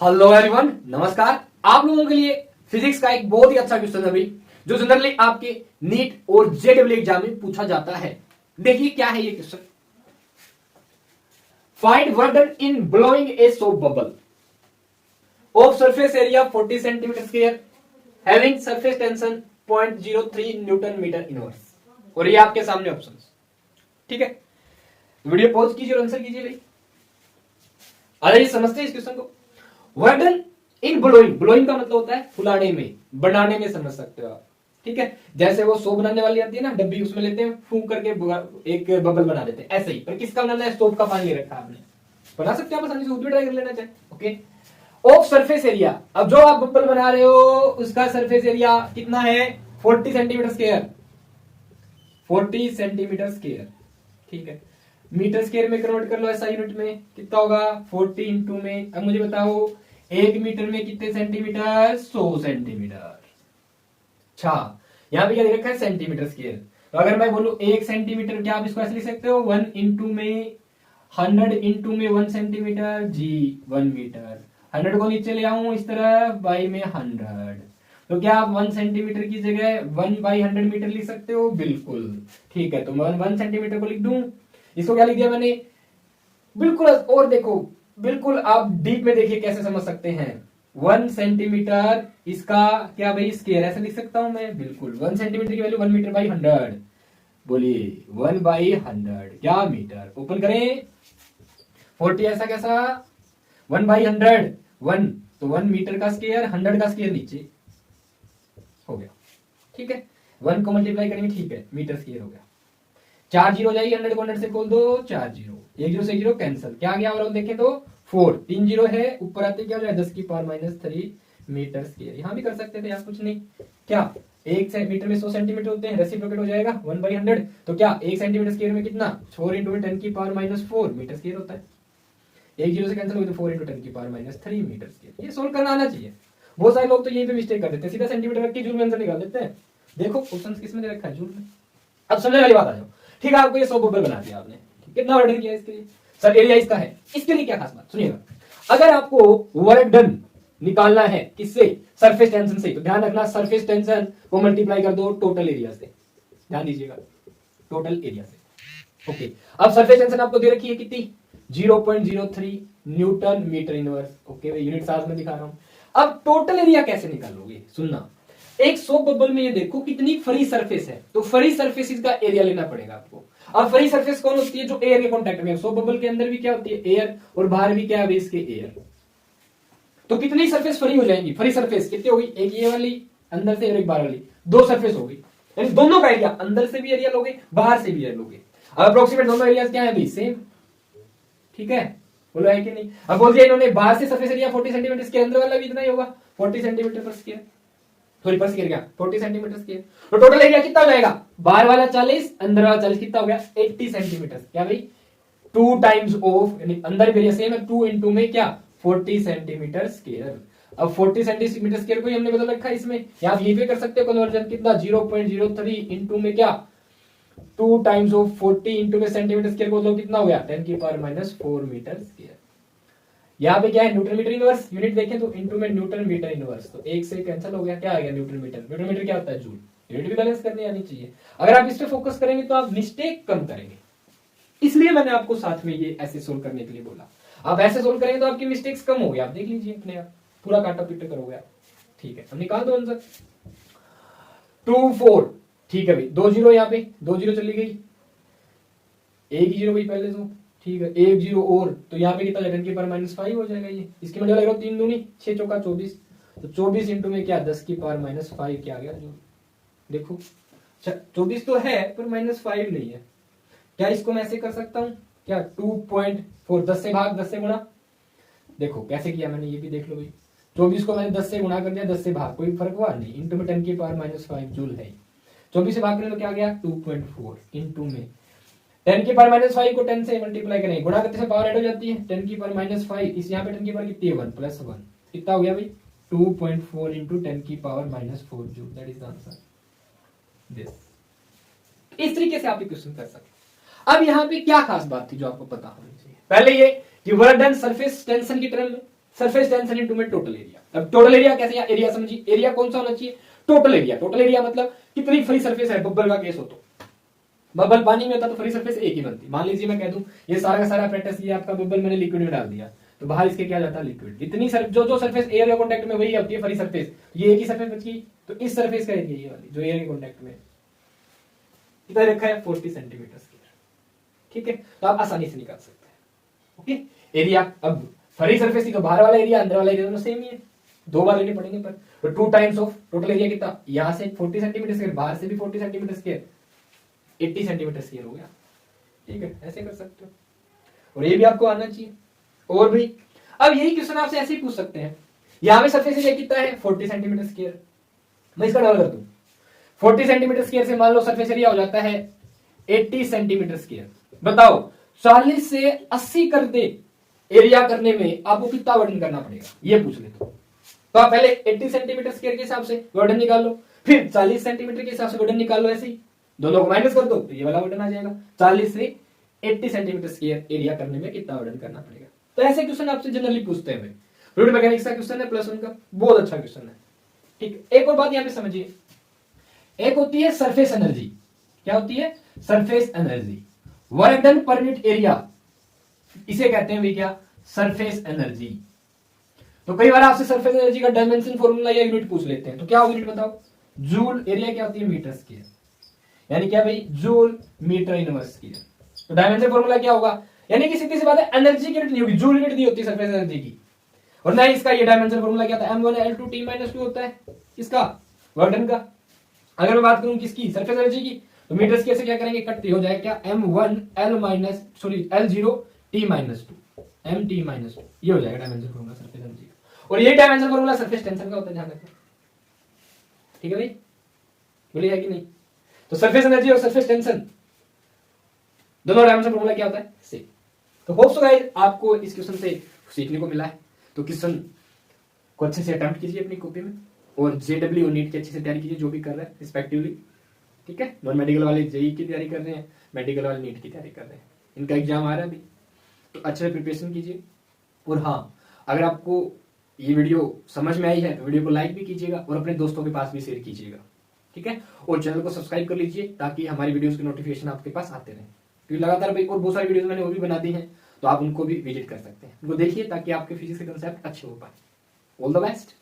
Hello everyone, नमस्कार। आप लोगों के लिए फिजिक्स का एक बहुत ही अच्छा क्वेश्चन है भाई, जो जनरली आपके नीट और जेडब्ल्यू एग्जाम में पूछा जाता है। देखिए क्या है ये question. Find work done in blowing a soap bubble of surface area 40 centimetre square having surface tension 0.03 newton metre inverse. और ये आपके सामने ऑप्शन। ठीक है, वीडियो पॉज कीजिए और आंसर कीजिए भाई। अरे समझते हैं इस क्वेश्चन को। Work done in blowing, blowing का मतलब होता है फुलाने में, बनाने में, समझ सकते हो आप। ठीक है, जैसे वो सोप बनाने वाली आती है ना डब्बी, उसमें लेते हैं, फूंक करके एक बबल बना देते हैं, ऐसे ही। पर किसका बनाना है? सोप का पानी ले रखा है आपने, बना सकते हैं आप आसानी से, खुद भी ट्राई कर लेना चाहे। ओके, ऑफ सरफेस एरिया, अब जो आप बबल बना रहे हो उसका सरफेस एरिया कितना है? 40 सेंटीमीटर स्क्वायर, 40 सेंटीमीटर स्क्वायर। ठीक है, मीटर स्क्वायर में कन्वर्ट कर लो ऐसा यूनिट में, कितना होगा? 40 इंटू में। अब मुझे बताओ एक मीटर में कितने सेंटीमीटर? 100 सेंटीमीटर। अच्छा, यहां पे क्या लिख रखा है? Centimetre square. तो अगर मैं बोलूं 1 सेंटीमीटर, क्या आप इसको ऐसे लिख सकते हो? 1 इंटू में 100 इंटू में 1 सेंटीमीटर, जी 1 मीटर। 100 को नीचे ले आऊं इस तरह, बाई में 100, तो क्या आप 1 सेंटीमीटर की जगह 1/100 मीटर लिख सकते हो? बिल्कुल ठीक है, तो मैं 1 सेंटीमीटर को लिख दूं। इसको क्या लिख दिया मैंने? बिल्कुल। और देखो, बिल्कुल आप डीप में देखिए कैसे समझ सकते हैं। 1 सेंटीमीटर इसका क्या भाई? स्क्वायर, ऐसे लिख सकता हूं मैं। बिल्कुल 1 सेंटीमीटर की वैल्यू 1 मीटर बाई 100। बोलिए 1/100 क्या मीटर? ओपन करें 40, ऐसा कैसा? 1/100, 1 तो 1 मीटर का स्क्वायर, 100 का स्क्वायर नीचे हो गया। ठीक है, 1 को मल्टीप्लाई करेंगे, ठीक है, मीटर स्क्वायर हो गया। 4 जीरो जाएगी, 100 को 100 से खोल दो, 4 जीरो, 1 जीरो से 0 कैंसिल, क्या आ गया ओवरऑल देखें तो 4, 3 जीरो है, ऊपर आते क्या हो जाए 10 की पावर -3 मीटर स्क्वायर। यहां भी कर सकते थे यार, कुछ नहीं। क्या 1 मीटर में 100 सेंटीमीटर होते हैं, रेसिप्रोकेट हो जाएगा 1/100, तो क्या 1 सेंटीमीटर स्क्वायर में कितना? 4 इंटू 10 की पावर -4 मीटर स्क्वायर होता है। 1 जीरो से कैंसिल हो तो 4 इंटू 10 की पावर -3 मीटर स्क्वायर। ये सोल्व करना आना चाहिए। बहुत सारे लोग तो यही पे मिस्टेक कर देते हैं, सीधा सेंटीमीटर रख के जूल में आंसर निकाल देते हैं। देखो ऑप्शन किसमें दे रखा है? जूल में। अब समझने वाली बात आ जाओ। ठीक है, आपको ये 100 बबल बना दिया आपने, कितना वर्क डन किया इसके लिए? सर एरिया इसका है, इसके लिए क्या खास बात? सुनिएगा, अगर आपको वर्क डन निकालना है किससे? सरफेस टेंशन से, तो ध्यान रखना सरफेस टेंशन को मल्टीप्लाई कर दो टोटल एरिया से। ध्यान दीजिएगा, टोटल एरिया से। ओके, अब सरफेस टेंशन आपको दे रखी है कितनी? 0.03 newton metre inverse. Okay, unit साथ में दिखा रहा हूं। अब टोटल एरिया कैसे निकालोगे? सुनना, एक सोप बबल में ये देखो कितनी फ्री सरफेस है, तो फ्री सरफेस का एरिया लेना पड़ेगा आपको। अब फ्री सरफेस कौन होती है? जो एयर के कांटेक्ट में है। सोप बबल के अंदर भी क्या होती है? एयर, और बाहर भी क्या है इसके? एयर। तो कितनी सरफेस फ्री हो जाएंगी? फ्री सरफेस कितनी होगी? एक ये वाली अंदर से और एक बाहर वाली, 2 सरफेस हो गई। यानी दोनों का एरिया, अंदर से भी एरिया लोगे, बाहर से भी एरिया लोगे। अब अप्रोक्सीमेट दोनों एरिया क्या है भाई? सेम। ठीक है, बोलो है कि नहीं? अब बोल दिया इन्होंने बाहर से सरफेस एरिया 40 सेंटीमीटर, के अंदर वाला भी इतना ही होगा 40 सेंटीमीटर पर स्क्वायर, सॉरी पर स्क्वायर, क्या 40 सेंटीमीटर स्क्वायर। तो टोटल एरिया कितना हो जाएगा? बाहर वाला 40, अंदर वाला 40, कितना हो गया? 80 सेंटीमीटर। क्या भाई? 2 टाइम्स ऑफ, यानी अंदर भी एरिया सेम है, 2 इंटू में क्या? 40 सेंटीमीटर स्क्वायर। अब 40 सेंटीमीटर स्क्वायर को हमने बदल रखा है इसमें, या आप ये भी कर सकते हो कन्वर्जन, कितना? 0.03 इंटू में क्या? 2 टाइम्स ऑफ 40 इंटू में सेंटीमीटर स्क्वायर को कितना हो गया? 10 की पावर -4 मीटर स्क्वायर। यहाँ पे क्या है? Newton metre inverse. यूनिट देखें तो इंटू में न्यूटन मीटर इनवर्स, तो 1 से कैंसिल हो गया, क्या आ गया? Newton metre. न्यूटन मीटर क्या होता है? जूल। यूनिट भी बैलेंस करनी आनी चाहिए। अगर आप इस पे फोकस करेंगे तो आप मिस्टेक कम करेंगे, इसलिए मैंने आपको साथ में ये ऐसे सोल्व करने के लिए बोला। आप ऐसे सोल्व करेंगे तो आपकी मिस्टेक्स कम हो गई। आप देख लीजिए अपने आप, पूरा काटा पीटा करोगे आप। ठीक है, अब निकाल दो आंसर। 2 4, ठीक है भाई, 2 जीरो, यहाँ पे 2 जीरो चली गई, एक ही जीरो भाई पहले तो। ठीक है, 1 जीरो और, तो यहाँ पे कितना? 10 की पावर -5 हो जाएगा ये। इसकी मल्टीप्लाई करो, 3 दूनी 6 चौका 24, तो 24 इंटू में क्या? 10 की पावर -5, क्या आ गया? जो देखो 24 तो है पर -5 नहीं है। क्या इसको मैं ऐसे कर सकता हूँ क्या? 2.4, 10 से भाग, 10 से गुणा। देखो कैसे किया मैंने, ये भी देख लो भाई। 24 को मैंने 10 से गुणा कर दिया, 10 से भाग, कोई फर्क हुआ नहीं। इंटू में 10 की पावर -5 जूल है। 24 से भाग करें तो क्या गया? 2.4 इंटू में 10 की पावर -5 को 10 से मल्टीप्लाई करेंगे, गुणा करते से पावर ऐड हो जाती है। 10 की पावर -5, इस यहाँ पे 10 की पावर कितनी है? 1 + 1, कितना हो गया भाई? 2.4 इंटू 10 की power -4 joule. That is the answer. This, इस तरीके से आप ये क्वेश्चन कर सकते। अब यहाँ पे क्या खास बात थी जो आपको पता होनी चाहिए? पहले ये कि वर्क डन सरफेस टेंशन की टर्म में, सरफेस टेंशन इनटू में टोटल एरिया। अब टोटल एरिया कैसे, एरिया समझिए, एरिया कौन सा होना चाहिए, टोटल एरिया। टोटल एरिया मतलब कितनी फ्री सरफेस है, बबल का केस हो तो, बबल पानी में होता तो फ्री सरफेस एक ही बनती। मान लीजिए मैं कह दूं ये सारा का सारा अपरेटस ये आपका बबल मैंने लिक्विड में डाल दिया, तो बाहर इसके क्या जाता है, लिक्विड। जितनी जो सरफेस एयर के कॉन्टेक्ट में वही होती है फ्री सरफेस, ये एक ही सरफेस बच गई, तो इस सरफेस का एरिया ये वाली जो एयर के कॉन्टेक्ट में इधर रखा है 40 सेंटीमीटर स्क्वायर। ठीक है, तो आप आसानी से निकाल सकते हैं। ओके, एरिया अब फ्री सरफेस की तो बाहर वाला एरिया अंदर वाला एरिया दोनों सेम ही है, दो बार लेने पड़ेंगे पर, तो 2 टाइम्स ऑफ टोटल एरिया कितना, यहां से 40 सेंटीमीटर स्क्वायर, बाहर से भी 40 सेंटीमीटर स्क्वायर, 80 सेंटीमीटर स्क्वायर हो गया। ठीक है, ऐसे कर सकते हो, और ये भी आपको आना चाहिए। और भी अब यही क्वेश्चन आपसे ऐसे ही पूछ सकते हैं, यहां पे सरफेस एरिया कितना है 40 सेंटीमीटर स्क्वायर, मैं इसका डबल कर दूं 40 सेंटीमीटर स्क्वायर से मान लो सरफेस एरिया हो जाता है 80 सेंटीमीटर स्क्वायर। बताओ 40 से 80 कर दे एरिया करने में आपको कितना वर्डन करना पड़ेगा, ये पूछ ले। तो आप पहले 80 सेंटीमीटर स्क्वायर के हिसाब से वर्डन निकाल लो, फिर 40 सेंटीमीटर के हिसाब से वर्डन निकाल लो, ऐसे ही दोनों को माइनस कर दो तो ये वाला वर्डन आ जाएगा। 40 से 80 सेंटीमीटर स्क्वायर एरिया करने में कितना वर्डन करना पड़ेगा। तो ऐसे क्वेश्चन आपसे जनरली पूछते हैं भाई, फ्लूइड मैकेनिक्स का क्वेश्चन है प्लस 1 का, बहुत अच्छा क्वेश्चन है। ठीक, एक और बात यहां पे समझिए, एक होती है सरफेस एनर्जी, क्या होती है, surface energy, work done per unit area, इसे कहते हैं भी क्या, सरफेस एनर्जी। तो कई बार आपसे सरफेस एनर्जी का डायमेंशन फॉर्मूला या यूनिट पूछ लेते हैं, तो क्या यूनिट बताओ, जूल, एरिया क्या होती है, मीटर स्क्वायर, यानी क्या भाई, जूल मीटर इनवर्स स्क्वायर। तो डायमेंशन फॉर्मूला क्या होगा, यानी कि सीधी सी बात है, एनर्जी की यूनिट नहीं होगी, जूल यूनिट नहीं होती सरफेस एनर्जी की, और ना इसका ये डायमेंशन फॉर्मूला क्या था, m1L2T-2 होता है इसका वर्क डन का। अगर मैं बात करूं किसकी, सरफेस एनर्जी की, तो मीटर स्क्वायर से क्या करेंगे, कट हो जाएगा क्या, L0T-2 MT-2 ये हो जाएगा डायमेंशन फॉर्मूला सरफेस एनर्जी का, और ये डायमेंशन फॉर्मूला सरफेस टेंशन का होता है ध्यान रखना। ठीक है भाई, बोलिए है कि नहीं। तो सरफेस एनर्जी और सरफेस टेंशन दोनों डायमेंशन फॉर्मूला क्या होता है, सेम। तो होप सो गाइस आपको इस क्वेश्चन से सीखने को मिला है। तो क्वेश्चन को अच्छे से अटेम्प्ट कीजिए अपनी कॉपी में, और जेडब्ल्यू और नीट की अच्छे से तैयारी कीजिए जो भी कर रहे हैं रिस्पेक्टिवली। ठीक है, नॉन मेडिकल वाले जेई की तैयारी कर रहे हैं, मेडिकल वाले नीट की तैयारी कर रहे हैं, इनका एग्जाम आ रहा है अभी, तो अच्छे से प्रिपरेशन कीजिए। और हाँ, अगर आपको ये वीडियो समझ में आई है तो वीडियो को लाइक भी कीजिएगा और अपने दोस्तों के पास भी शेयर कीजिएगा। ठीक है, और चैनल को सब्सक्राइब कर लीजिए ताकि हमारी वीडियोस के नोटिफिकेशन आपके पास आते रहें, क्योंकि लगातार भाई और बहुत सारी वीडियोस मैंने वो भी बना दी हैं, तो आप उनको भी विजिट कर सकते हैं, उनको देखिए ताकि आपके फिजिक्स के कंसेप्ट अच्छे हो पाए। All the best.